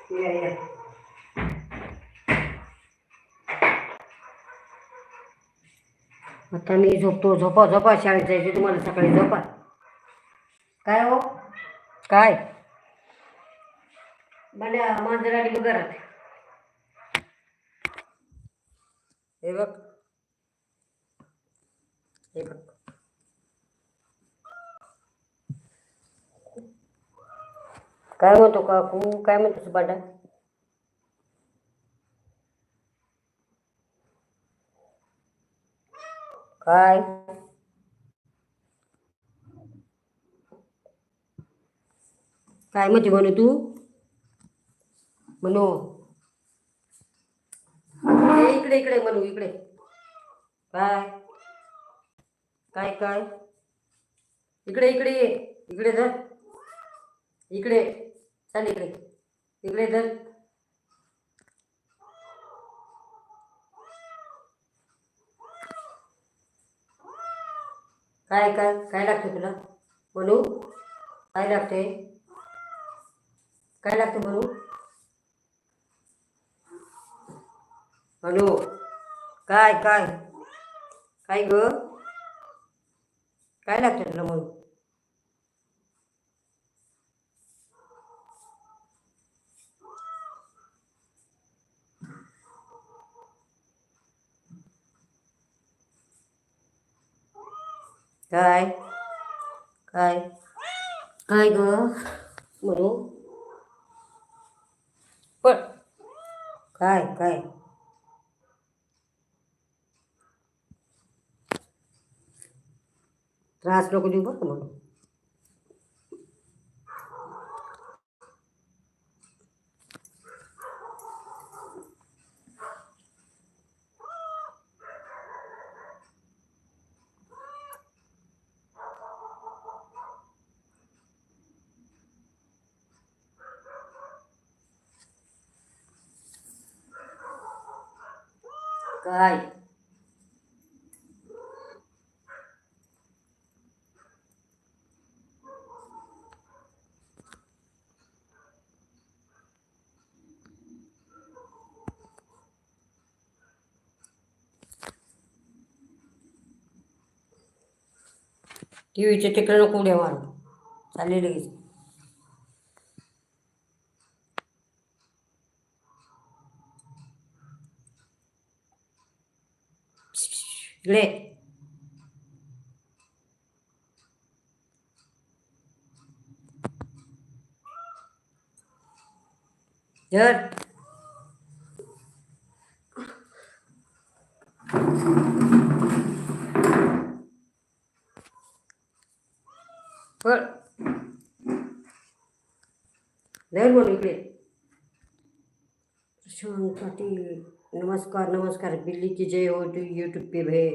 या या. आता मी झोपतो. झोपा झोपा, शाळेत जायचे तुम्हाला सकाळी. झोपा. काय हो? काय मला मांजराडी घरात. हे बघ, हे बघ. काय म्हणतो काकू? काय म्हणतो बांडा? काय काय म्हणते म्हणू तू? म्हणू इकडे इकडे म्हणू इकडे. काय काय काय इकडे इकडे ये. इकडे धर. इकडे चाल. इकडे इकडे धर. काय काय काय लागतं तुला म्हणू? काय लागते? काय लागतं म्हणू? म्हणू काय काय काय ग? काय लागतं तुला म्हणू? काय काय काय ग म्हणू? पण काय काय त्रास नको देऊ बरं म्हणू. काय टीव्हीचे तिकडे नको उड्या मारू. चालले लगेच. इकडे धर. पण धर म्हणू इकडे. प्रशांत पाटील नमस्कार नमस्कार. बिल्ली की जय हो. तू यूट्यूब पे भे.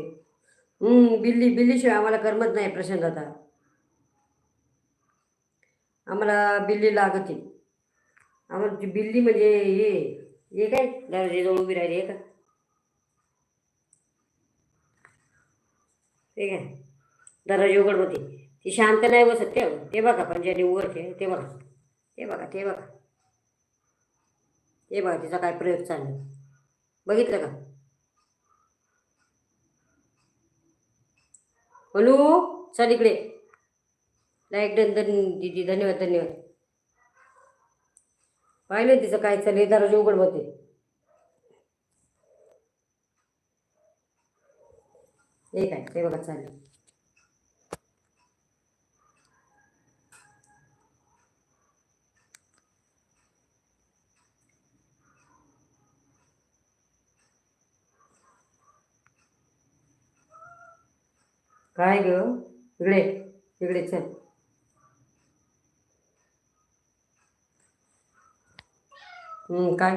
बिल्ली बिल्लीशिवाय आम्हाला करमत नाही प्रशांत आता. आम्हाला बिल्ली लागते. आम्हाला ती बिल्ली म्हणजे हे काय दरवाजेजवळ उभी राहिली आहे का? ते काय दरवाजे उघड होते. ती शांत नाही बसत. ते बघा पंजाने उघडते. ते बघा ते बघा ते बघा ते बघा तिचा काय प्रयोग चालला. बघितलं का? म्हणू चल इकडे. लाईक डन दीदी. धन्यवाद धन्यवाद. पाहिलं तिचं काय चाललंय. दरवाजे उघड होते. हे काय ते बघा चाललं. काय ग? इकडे इकडे चल. काय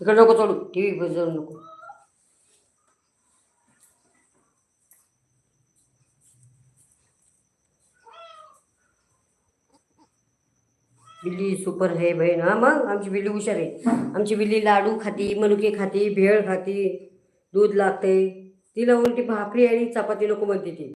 इकडे नको चढू. टीव्ही बस जाऊ नको. बिल्ली सुपर है बहीण. हा मग आमची बिल्ली हुशार आहे. आमची बिल्ली लाडू खाती, मनुके खाती, भेळ खाती, दूध लागते. तिला उलटी भाकरी आणि चपाती नको म्हणते ती.